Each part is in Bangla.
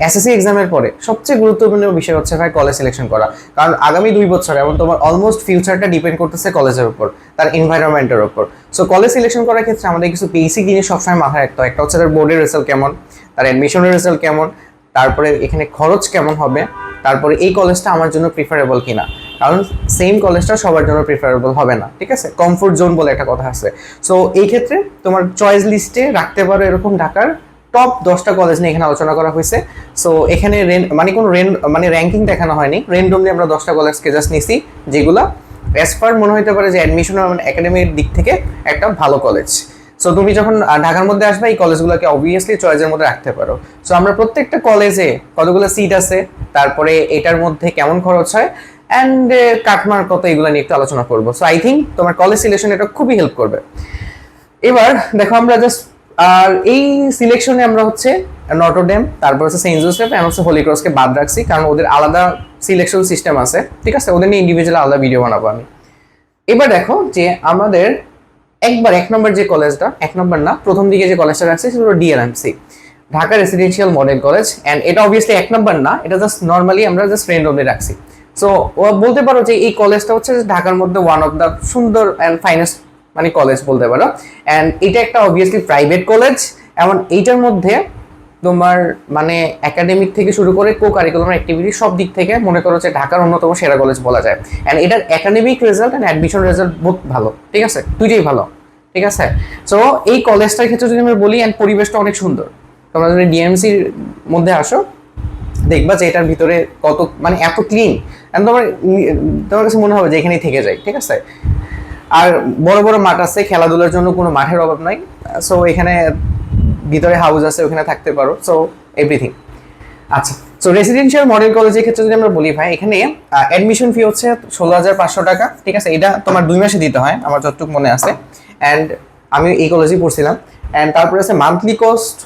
এসএসসি এক্সামের পরে সবচেয়ে গুরুত্বপূর্ণ বিষয় হচ্ছে ভাই কলেজ সিলেকশন করা। কারণ আগামী 2 বছর এবং তোমার অলমোস্ট ফিউচারটা ডিপেন্ড করতেছে কলেজের উপর, তার এনভায়রনমেন্টের উপর। সো কলেজ সিলেকশন করার ক্ষেত্রে আমাদের কিছু বেসিক জিনিস সবসময় মাথায় রাখতে হয়। একটা হচ্ছে তার বোর্ডের রেজাল্ট কেমন, তার অ্যাডমিশনের রেজাল্ট কেমন, তারপরে এখানে খরচ কেমন হবে, তারপরে এই কলেজটা আমার জন্য প্রিফারেবল কিনা। কারণ সেম কলেজটা সবার জন্য প্রিফারেবল হবে না, ঠিক আছে? কমফোর্ট জোন বলে একটা কথা আছে। সো এই ক্ষেত্রে তোমার চয়েস লিস্টে রাখতে পারো এরকম ঢাকার টপ 10টা কলেজ নিয়ে এখানে আলোচনা করা হয়েছে। সো এখানে মানে কোনো মানে র্যাঙ্কিং দেখানো হয়নি, র্যান্ডমলি আমরা 10টা কলেজকে জাস্ট নিছি, যেগুলা অ্যাজ পার মনে হতে পারে যে অ্যাডমিশন মানে একাডেমির দিক থেকে একটা ভালো কলেজ। সো তুমি যখন ঢাকার মধ্যে আসবে এই কলেজগুলোকে অবভিয়াসলি চয়েসের মধ্যে রাখতে পারো। সো আমরা প্রত্যেকটা কলেজে কতগুলো সিট আছে, তারপরে এটার মধ্যে কেমন খরচ হয় অ্যান্ড কাটমার কত, এগুলো নিয়ে একটু আলোচনা করবো। সো আই থিঙ্ক তোমার কলেজ সিলেকশন এটা খুবই হেল্প করবে। এবার দেখো আমরা জাস্ট আর এই সিলেকশনে আমরা হচ্ছে নটরডেম, তারপর হচ্ছে সেন্ট জোসেফ এবং হচ্ছে হোলি ক্রসকে বাদ রাখছি, কারণ ওদের আলাদা সিলেকশন সিস্টেম আছে, ঠিক আছে? ওদের নিয়ে ইন্ডিভিজুয়াল আলাদা ভিডিও বানাবো আমি। এবার দেখো যে আমাদের একবার 1 নম্বর যে কলেজটা, 1 নম্বর না, প্রথম দিকে যে কলেজটা রাখছি সেটা হলো DLMC, Dhaka residential model college. And এটা অবভিয়াসলি 1 নম্বর না, এটা জাস্ট নর্মালি আমরা জাস্ট ফ্রেন্ড অবধি রাখছি। সো ও বলতে পারো যে এই কলেজটা হচ্ছে ঢাকার মধ্যে ওয়ান অফ দ্য সুন্দর অ্যান্ড ফাইনেস্ট মানে কলেজ বলতে পারো। অ্যান্ড এটা একটা অবভিয়াসলি প্রাইভেট কলেজ, এবং এইটার মধ্যে তোমার মানে একাডেমিক থেকে শুরু করে কো কারিকুলাম অ্যাক্টিভিটি সব দিক থেকে মনে করো যে ঢাকার অন্যতম সেরা কলেজ বলা যায়। অ্যান্ড এটার academic result and admission result বহুত ভালো, ঠিক আছে? দুইটাই ভালো, ঠিক আছে? সো এই কলেজটার ক্ষেত্রে যদি আমি বলি, অ্যান্ড পরিবেশটা অনেক সুন্দর। তোমরা যদি ডিএমসির মধ্যে আসো দেখবা যে এটার ভিতরে কত মানে এত ক্লিন, অ্যান্ড তোমার কাছে মনে হবে যে এখানেই থেকে যাই, ঠিক আছে? আর বড় বড় মাঠ আছে, খেলাধুলার জন্য কোনো মাঠের অভাব নাই। সো এখানে ভিতরে হাউস আছে, ওখানে থাকতে পারো। সো এভরিথিং আচ্ছা। সো রেসিডেন্সিয়াল মডেল কলেজের ক্ষেত্রে যদি আমরা বলি ভাই, এখানে অ্যাডমিশন ফি হচ্ছে 16,500 টাকা, ঠিক আছে? এটা তোমার 2 মাসে দিতে হয় আমার যতটুকু মনে আছে। অ্যান্ড আমি এই কলেজেই পড়ছিলাম। অ্যান্ড তারপরে আছে মান্থলি কস্ট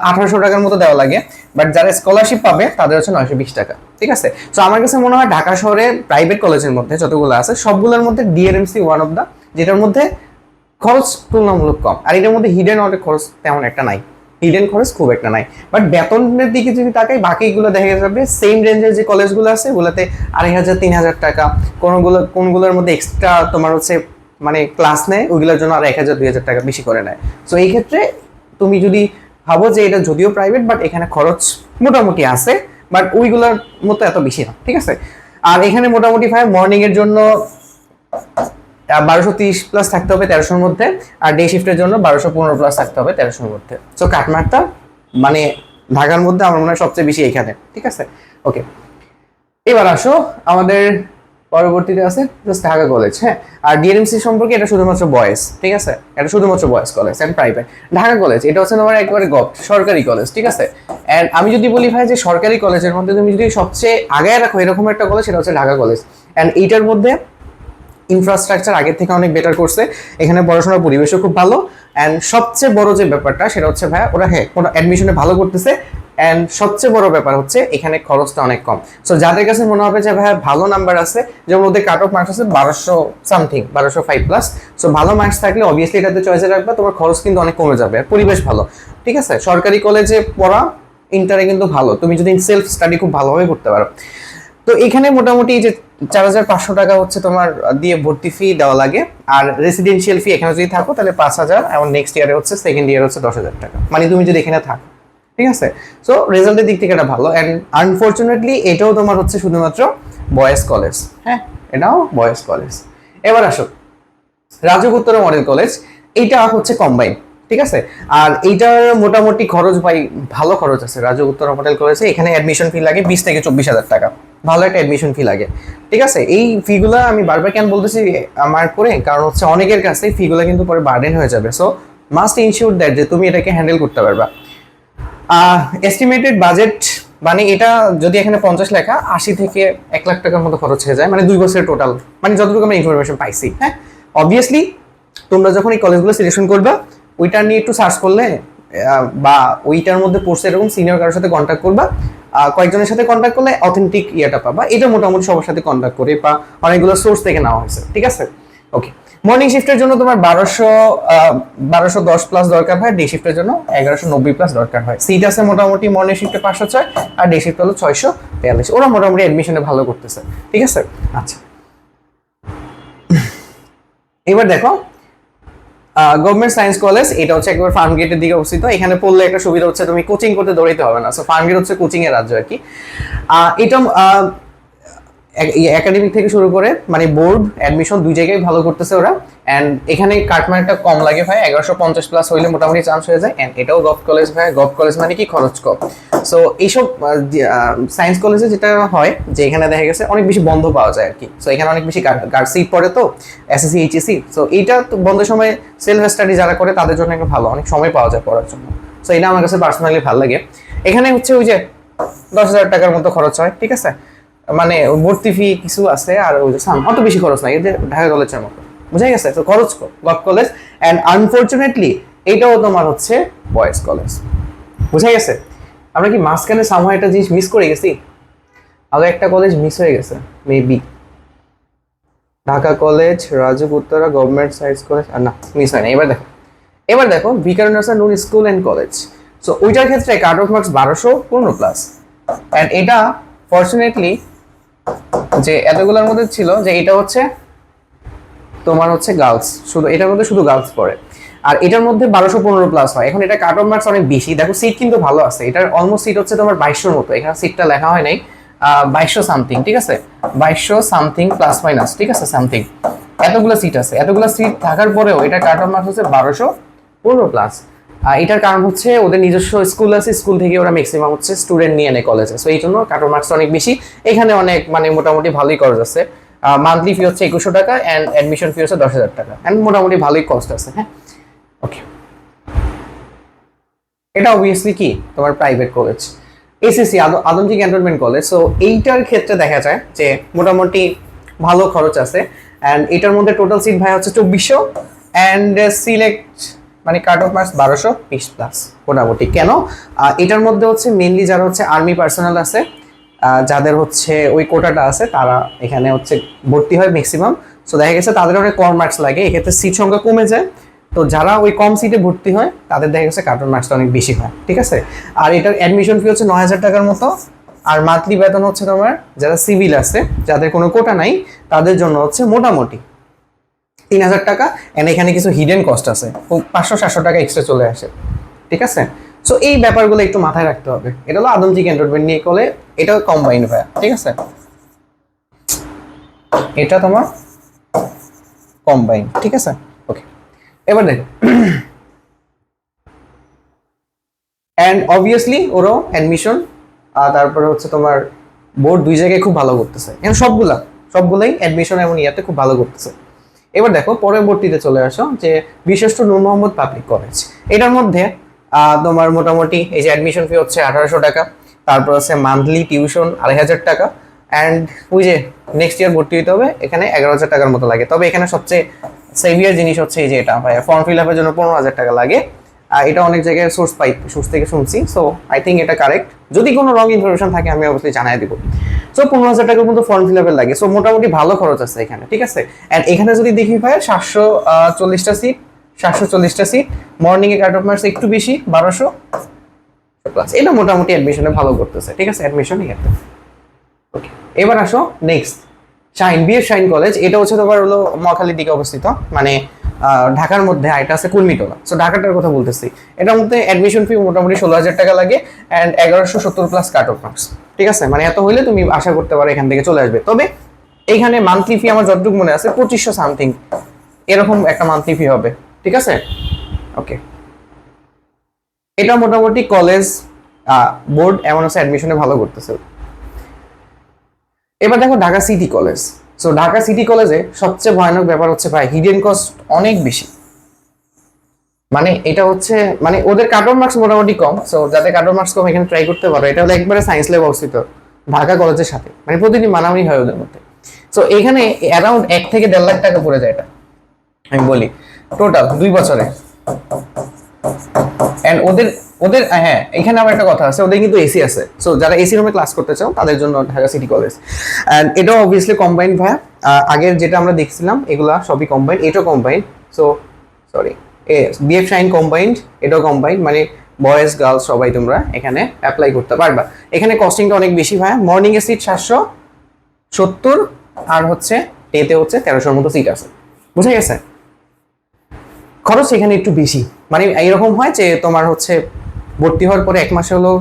1800 টাকার মতো দেওয়া লাগে, বাট যারা স্কলারশিপ পাবে তাদের হচ্ছে 920 টাকা, ঠিক আছে? সো আমার কাছে মনে হয় ঢাকা শহরে প্রাইভেট কলেজের মধ্যে যতগুলো আছে সবগুলোর মধ্যে ডিএলএমসি ওয়ান অফ দ্য, যেটার মধ্যে খরচ তুলনামূলক কম। আর এটার মধ্যে হিডেন অনেক খরচ তেমন একটা নাই, হিডেন খরচ খুব একটা নাই। বাট বেতনের দিকে যদি তাকাই, বাকিগুলো দেখা যাবে সেম রেঞ্জের যে কলেজগুলো আছে ওগুলোতে 2,500 3,000 টাকা, কোনগুলোর মধ্যে এক্সট্রা তোমার হচ্ছে মানে ক্লাস নেয়, ওইগুলোর জন্য আর 1,000 2,000 টাকা বেশি করে নেয়। সো এই ক্ষেত্রে তুমি যদি ভাবো যে এটা যদিও প্রাইভেট বাট এখানে খরচ মোটামুটি আছে, বাট ওইগুলোর মতো এত বেশি না, ঠিক আছে? আর এখানে মোটামুটি ভাই মর্নিং এর জন্য 1230 প্লাস থাকতে হবে 1300-র মধ্যে, আর ডে শিফটের জন্য 1215 প্লাস থাকতে হবে 1300-র মধ্যে। সো কাটমারটা মানে ঢাকার মধ্যে আমার মনে হয় সবচেয়ে বেশি এখানে, ঠিক আছে? ওকে, এবার আসো আমাদের পরবর্তীতে আছে জাস্ট ঢাকা কলেজ। হ্যাঁ, আর ডিএনএমসি সম্পর্কে এটা শুধুমাত্র বয়েজ, ঠিক আছে? এটা শুধুমাত্র boys college and private. Dhaka college এটা হচ্ছে তোমার একেবারে সরকারি কলেজ, ঠিক আছে? অ্যান্ড আমি যদি বলি ভাই যে সরকারি কলেজের মধ্যে তুমি যদি সবচেয়ে আগে রাখো এরকম একটা কলেজ, সেটা হচ্ছে ঢাকা কলেজ। অ্যান্ড এইটার মধ্যে ইনফ্রাস্ট্রাকচার আগের থেকে অনেক বেটার করছে, এখানে পড়াশোনার পরিবেশও খুব ভালো। অ্যান্ড সবচেয়ে বড় যে ব্যাপারটা সেটা হচ্ছে ভাই ওরা কোনো অ্যাডমিশনে ভালো করতেছে। অ্যান্ড সবচেয়ে বড় ব্যাপার হচ্ছে এখানে খরচটা অনেক কম। সো যাদের কাছে মনে হবে যে ভাই ভালো নাম্বার আছে, যেমন ওদের কাট অফ মার্কস আছে 1200 সামথিং, 1205 প্লাস। সো ভালো মার্কস থাকলে অবভিয়াসলি এটাতে চয়েসে রাখবা, তোমার খরচ কিন্তু অনেক কমে যাবে, পরিবেশ ভালো, ঠিক আছে? সরকারি কলেজে পড়া ইন্টারে কিন্তু ভালো, তুমি যদি সেলফ স্টাডি খুব ভালোভাবে করতে পারো। তো এখানে মোটামুটি যে 4,500 টাকা হচ্ছে তোমার দিয়ে ভর্তি ফি দেওয়া লাগে, আর রেসিডেন্সিয়াল ফি এখানে যদি থাকো তাহলে 5,000, এবং নেক্সট ইয়ারে হচ্ছে সেকেন্ড ইয়ার হচ্ছে 10,000 টাকা, মানে তুমি যদি এখানে থাকো, ঠিক আছে? সো রেজাল্টের দিক থেকে এটা ভালো। অ্যান্ড আনফর্চুনেটলি এটাও তোমার হচ্ছে শুধুমাত্র বয়েজ কলেজ। হ্যাঁ, এটাও বয়েজ কলেজ। এবার আসো রাজুক উত্তর মডেল কলেজ, এইটা হচ্ছে কম্বাইন, ঠিক আছে? আর এইটার মোটামুটি খরচ ভাই ভালো খরচ আছে রাজুক উত্তর মডেল কলেজে। এখানে অ্যাডমিশন ফি লাগে 20 থেকে 24,000 টাকা, ভালো একটা অ্যাডমিশন ফি লাগে, ঠিক আছে? এই ফিগুলো আমি বারবার কেন বলতেছি আমার করে, কারণ হচ্ছে অনেকের কাছে ফিগুলো কিন্তু পরে বার্ডেন হয়ে যাবে। সো মাস্ট ইনশিওর দ্যাট যে তুমি এটাকে হ্যান্ডেল করতে পারবা। এস্টিমেটেড বাজেট মানে এটা যদি এখানে 50 লেখা, 80 থেকে 1 লাখ টাকার মতো খরচ হয়ে যায়, মানে 2 বছরের টোটাল, মানে যতটুকু আমরা ইনফরমেশন পাইছি। হ্যাঁ, অবভিয়াসলি তোমরা যখন এই কলেজগুলো সিলেকশন করবা ওইটা নিয়ে একটু সার্চ করলে বা ওইটার মধ্যে পড়ছে এরকম সিনিয়র কারোর সাথে কন্ট্যাক্ট করবা, কয়েকজনের সাথে কন্ট্যাক্ট করলে অথেন্টিক ইয়েটা পাবা। এটা মোটামুটি সবার সাথে কন্ট্যাক্ট করে বা অনেকগুলো সোর্স থেকে নেওয়া হয়েছে, ঠিক আছে? ওকে, মর্নিং শিফটের জন্য তোমার 1210 প্লাস দরকার হয়, ডে শিফটের জন্য 1190 প্লাস দরকার হয়। সিট আছে মোটামুটি মর্নিং শিফটে 506 আর ডে শিফট হলো 643। ওরা মোটামুটি অ্যাডমিশনে ভালো করতেছে, ঠিক আছে। আচ্ছা, এবার দেখো গভর্নমেন্ট সায়েন্স কলেজ, এটা হচ্ছে একবার ফার্ম গেটের দিকে অবস্থিত। এখানে পড়লে একটা সুবিধা হচ্ছে তুমি কোচিং করতে দৌড়াইতে হবে না। সো ফার্ম গেট হচ্ছে কোচিং এর রাজ্য আর কি। এটা একাডেমিক থেকে শুরু করে মানে বোর্ড অ্যাডমিশন দুই জায়গায় ভালো করতেছে ওরা। অ্যান্ড এখানে কাটমার্কটা কম লাগে ভাই, 1150 প্লাস হইলে মোটামুটি চান্স হয়ে যায়। অ্যান্ড এটাও গভ কলেজ ভাই, গভ কলেজ মানে কি খরচ কম। সো এইসব সায়েন্স কলেজে যেটা হয় যে এখানে দেখা গেছে অনেক বেশি বন্ধ পাওয়া যায় আর কি। সো এখানে অনেক বেশি গার্ড সিট পড়ে তো, এসএসসি এইচএসসি। সো এইটা তো বন্ধের সময় সেলফ স্টাডি যারা করে তাদের জন্য একটা ভালো, অনেক সময় পাওয়া যায় পড়ার জন্য। সো এটা আমার কাছে পার্সোনালি ভালো লাগে। এখানে হচ্ছে ওই যে 10,000 টাকার মতো খরচ হয়, ঠিক আছে, মানে ভর্তি ফি কিছু আছে আর ওই যে অত বেশি খরচ নাই, এদের ঢাকা কলেজের মতো, বুঝা গেছে। তো খরচ কম গভ কলেজ। অ্যান্ড আনফরচুনেটলি এইটাও তোমার হচ্ছে বয়েজ কলেজ, বুঝা গেছে। আমরা কি মাঝখানে সামহাও একটা জিনিস মিস করে গেছি, আগে একটা কলেজ মিস হয়ে গেছে maybe, Dhaka college, Rajuk Uttara government science college, আর না মিস হয় না। এবার দেখো Viqarun Hasan Noon school and college. So ওইটার ক্ষেত্রে cut off marks 1215 plus. And এটা ফর্চুনেটলি যে এতগুলোর মধ্যে ছিল যে এটা হচ্ছে তোমার হচ্ছে গার্লস, শুধু এটার মধ্যে শুধু গার্লস পড়ে। আর এটার মধ্যে 1215 প্লাস হয়। এখন এটা কাট অফ মার্কস অনেক বেশি, দেখো সিট কিন্তু ভালো আছে, এটার অলমোস্ট সিট হচ্ছে তোমার 2200 মতো। এখানে সিটটা লেখা হয় নাই, 2200 সামথিং, ঠিক আছে, 2200 সামথিং প্লাস মাইনাস, ঠিক আছে, সামথিং। এতগুলো সিট আছে, এতগুলো সিট থাকার পরেও এটা কাট অফ মার্কস হচ্ছে 1215 প্লাস। এটার কারণ হচ্ছে ওদের নিজস্ব স্কুল আছে, স্কুল থেকে ওরা ম্যাক্সিমাম হচ্ছে স্টুডেন্ট নিয়ে নেয় কলেজে। সো এই জন্য কাট অফ মার্কস অনেক বেশি। এখানে অনেক মানে মোটামুটি ভালোই কলেজ আছে। মান্থলি ফি হচ্ছে 2100 টাকা অ্যান্ড অ্যাডমিশন ফি হচ্ছে 10,000 টাকা। অ্যান্ড মোটামুটি ভালোই কস্ট আছে, হ্যাঁ, ওকে। এটা অবভিয়াসলি কি তোমার private college, SSC Adamjee cantonment college. So এইটার ক্ষেত্রে দেখা যায় যে মোটামুটি ভালো খরচ আছে। অ্যান্ড এটার মধ্যে টোটাল সিট ভাই হচ্ছে 2400 অ্যান্ড সিলেক্ট মানে কাট অফ মার্কস 1220 প্লাস মোটামুটি। কেন এটার মধ্যে হচ্ছে মেনলি যারা হচ্ছে আর্মি পার্সোনাল আছে, যাদের হচ্ছে ওই কোটাটা আছে, তারা এখানে হচ্ছে ভর্তি হয় ম্যাক্সিমাম। সো দেখা গেছে তাদের অনেক কম মার্কস লাগে, এক্ষেত্রে সিট সংখ্যা কমে যায়। তো যারা ওই কম সিটে ভর্তি হয় তাদের দেখা গেছে কাট অফ মার্কসটা অনেক বেশি হয়, ঠিক আছে। আর এটার অ্যাডমিশন ফি হচ্ছে 9,000 টাকার মতো। আর মান্থলি বেতন হচ্ছে তোমার যারা সিভিল আছে, যাদের কোনো কোটা নাই, তাদের জন্য হচ্ছে মোটামুটি 3,000 টাকা। এন্ড এখানে কিছু হিডেন কস্ট আছে, 500-700 টাকা এক্সট্রা চলে আসে, ঠিক আছে। সো এই ব্যাপারগুলো একটু মাথায় রাখতে হবে। এটা হলো আদমজি ক্যান্টনমেন্ট নিয়ে কলে, এটাও কম্বাইন্ড ভাইয়া, ঠিক আছে, এটা তোমার কম্বাইন্ড, ঠিক আছে, ওকে। এবার দেখো অ্যান্ড অবভিয়াসলি ওরও অ্যাডমিশন তারপরে হচ্ছে তোমার বোর্ড দুই জায়গায় খুব ভালো করতেছে। এখন সবগুলাই অ্যাডমিশন এবং ইয়াতে খুব ভালো করতেছে। এবার দেখো পরবর্তীতে চলে আসো যে বিশিষ্ট নূর মোহাম্মদ পাবলিক কলেজ। এটার মধ্যে তোমার মোটামুটি এই যে অ্যাডমিশন ফি হচ্ছে 1800 টাকা, তারপর হচ্ছে মান্থলি টিউশন 2,500 টাকা। অ্যান্ড ওই যে নেক্সট ইয়ার ভর্তি হতে হবে, এখানে 11,000 টাকার মতো লাগে। তবে এখানে সবচেয়ে সেভিয়ার জিনিস হচ্ছে এই যে এটা ভাই, ফর্ম ফিল আপের জন্য 15,000 টাকা লাগে। এটা অনেক জায়গায় সোর্স থেকে শুনছি। সো আই থিঙ্ক এটা কারেক্ট, যদি কোনো রং ইনফরমেশন থাকে আমি অবশ্যই জানাই দিব। সো 15,000 টাকার মতো ফর্ম ফিল আপের লাগে। সো মোটামুটি ভালো খরচ আছে এখানে, ঠিক আছে। অ্যান্ড এখানে যদি দেখি ভাই 740টা সিট, মর্নিং এ কাট অফ মার্কস একটু বেশি 1200 প্লাস। এটা মোটামুটি অ্যাডমিশনে ভালো করতেছে, ঠিক আছে, অ্যাডমিশন ইয়াতে, ওকে। এবার আসো নেক্সট শাইন কলেজ। এটা হচ্ছে তোমার হলো মহাখালীর দিকে অবস্থিত, মানে ঢাকার মধ্যে। এটা আছে কুর্মিটোলা। সো ঢাকাটার কথা বলতেছি। এটার মধ্যে অ্যাডমিশন ফি মোটামুটি 16,000 টাকা লাগে and 1170 plus cut off marks, ঠিক আছে। মানে এত হইলে তুমি আশা করতে পারো এখান থেকে চলে আসবে। তবে এইখানে মান্থলি ফি আমার যতটুকু মনে আছে 2500 সামথিং এরকম একটা মান্থলি ফি হবে, ঠিক আছে, ওকে। এটা মোটামুটি কলেজ বোর্ড এমন আছে অ্যাডমিশনে ভালো করতেছে। এবার দেখো Dhaka city college. So Dhaka city কলেজে সবচেয়ে ভয়ানক ব্যাপার হচ্ছে ভাই হিডেন কস্ট অনেক বেশি। মানে এটা হচ্ছে মানে ওদের কাট অফ মার্কস মোটামুটি কম। সো যাদের কাট অফ মার্কস কম এখানে ট্রাই করতে পারো। এটা হলো একবারে সায়েন্স ল্যাব অবস্থিত ঢাকা কলেজের সাথে, মানে প্রতিদিন মানামানি হয় ওদের মধ্যে। সো এখানে অ্যারাউন্ড 1 থেকে 1.5 লাখ টাকা পড়ে যায় এটা, আমি বলি টোটাল 2 বছরে। অ্যান্ড ওদের ওদের হ্যাঁ, এখানে আবার একটা কথা আছে, ওদের কিন্তু এসি আছে। সো যারা এসি রুমে ক্লাস করতে চাও তাদের জন্য ঢাকা সিটি কলেজ। অ্যান্ড এটাও অবভিয়াসলি কম্বাইন্ড ভাইয়া। আগের যেটা আমরা দেখছিলাম এগুলা সবই কম্বাইন্ড, এটাও combined. So sorry, BF shine combined, এটাও কম্বাইন্ড, মানে বয়েজ গার্লস সবাই তোমরা এখানে অ্যাপ্লাই করতে পারবা। এখানে কস্টিংটা অনেক বেশি ভাইয়া। মর্নিং এর সিট 770, আর হচ্ছে ডেতে হচ্ছে 1300-র মতো সিট আছে। বুঝা গেছে? খরচ এখানে একটু বেশি, মানে এইরকম হয় যে তোমার হচ্ছে ভর্তি হওয়ার পরে 1 মাসে হলো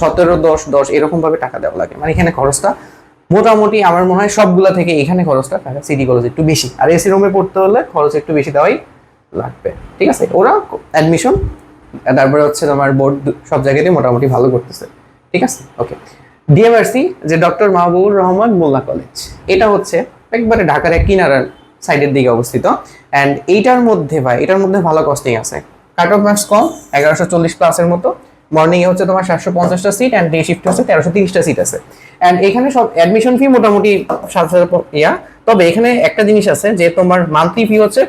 17-10-10 এরকম ভাবে টাকা দেওয়া লাগে। মানে এখানে খরচটা মোটামুটি আমার মনে হয় সবগুলা থেকে এখানে খরচটা ঢাকা সিটি কলেজ একটু বেশি, আর এসি রুমে পড়তে হলে খরচ একটু বেশি দেওয়াই লাগবে। ঠিক আছে, ওরা অ্যাডমিশন তারপরে হচ্ছে তোমার বোর্ড সব জায়গাতেই মোটামুটি ভালো করতেছে। ঠিক আছে, ওকে। ডিএমআরসি যে ডক্টর মাহবুবুর রহমান মোল্লা কলেজ, এটা হচ্ছে একবারে ঢাকার এক কিনারার সাইডের দিকে অবস্থিত। অ্যান্ড এইটার মধ্যে ভালো কস্টিং আছে। কাট অফ মার্কস কম, 1140 প্লাসের মতো। মর্নিং এ হচ্ছে তোমার 750টা সিট, অ্যান্ড ডে শিফটে হচ্ছে 1330টা সিট আছে। অ্যান্ড এখানে সব অ্যাডমিশন ফি মোটামুটি 7,000 ইয়া। তবে এখানে একটা জিনিস আছে যে তোমার মান্থলি ফি হচ্ছে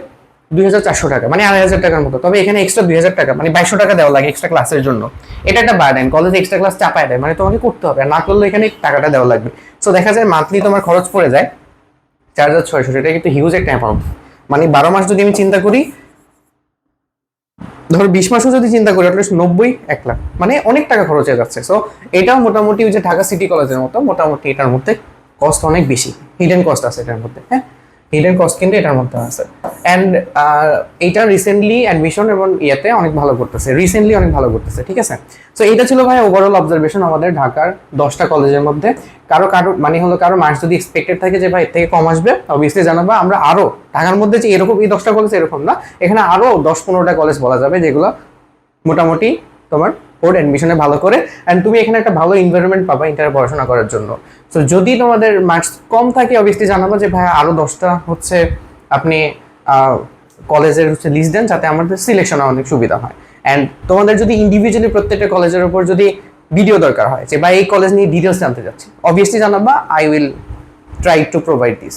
2,400 টাকা, মানে 2,500 টাকার মতো। তবে এখানে এক্সট্রা 2,000 টাকা, মানে 2,200 টাকা দেওয়া লাগে এক্সট্রা ক্লাসের জন্য। এটা একটা বার্ডেন, কলেজে এক্সট্রা ক্লাস চাপায় দেয়, মানে তোমাকে করতে হবে, আর না করলে এখানে টাকাটা দেওয়া লাগবে। সো দেখা যায় মান্থলি তোমার খরচ পড়ে যায় 4,600। সেটা কিন্তু হিউজ একটা অ্যামাউন্ট। মানে 12 মাস যদি আমি চিন্তা করি, ধরো 20 মাসও যদি চিন্তা করি, অ্যাটলিস্ট 90-1 লাখ, মানে অনেক টাকা খরচ হয়ে যাচ্ছে। সো এটাও মোটামুটি ওই যে ঢাকা সিটি কলেজের মতো, মোটামুটি এটার মধ্যে কস্ট অনেক বেশি, হিডেন কস্ট আছে এটার মধ্যে। হ্যাঁ, হিডেন কস্ট কিন্তু এটার মধ্যে আছে। অ্যান্ড এইটা রিসেন্টলি অ্যাডমিশন এবং ইয়েতে অনেক ভালো করতেছে, ঠিক আছে। সো এইটা ছিল ভাই ওভারঅল অবজারভেশন আমাদের ঢাকার 10টা কলেজের মধ্যে। কারো মানে হলো কারো মার্কস যদি এক্সপেক্টেড থাকে যে ভাই এর থেকে কম আসবে, অবভিয়াসলি জানাবা। আমরা আরো ঢাকার মধ্যে যে এরকম এই 10টা কলেজ এরকম না, এখানে আরো 10-15টা কলেজ বলা যাবে যেগুলো মোটামুটি তোমার বোর্ড অ্যাডমিশনে ভালো করে। অ্যান্ড তুমি এখানে একটা ভালো এনভায়রনমেন্ট পাবা ইন্টারে পড়াশোনা করার জন্য। সো যদি তোমাদের মার্কস কম থাকে, অবভিয়াসলি জানাবো যে ভাই আরো 10টা হচ্ছে আপনি কলেজের হচ্ছে লিস্ট দেন, যাতে আমাদের সিলেকশন অনেক সুবিধা হয়। অ্যান্ড তোমাদের যদি ইন্ডিভিজুয়ালি প্রত্যেকটা কলেজের উপর যদি ভিডিও দরকার হয় যে ভাই এই কলেজ নিয়ে ডিটেলস জানতে চাচ্ছি, অবভিয়াসলি জানাবা। I will try to provide this.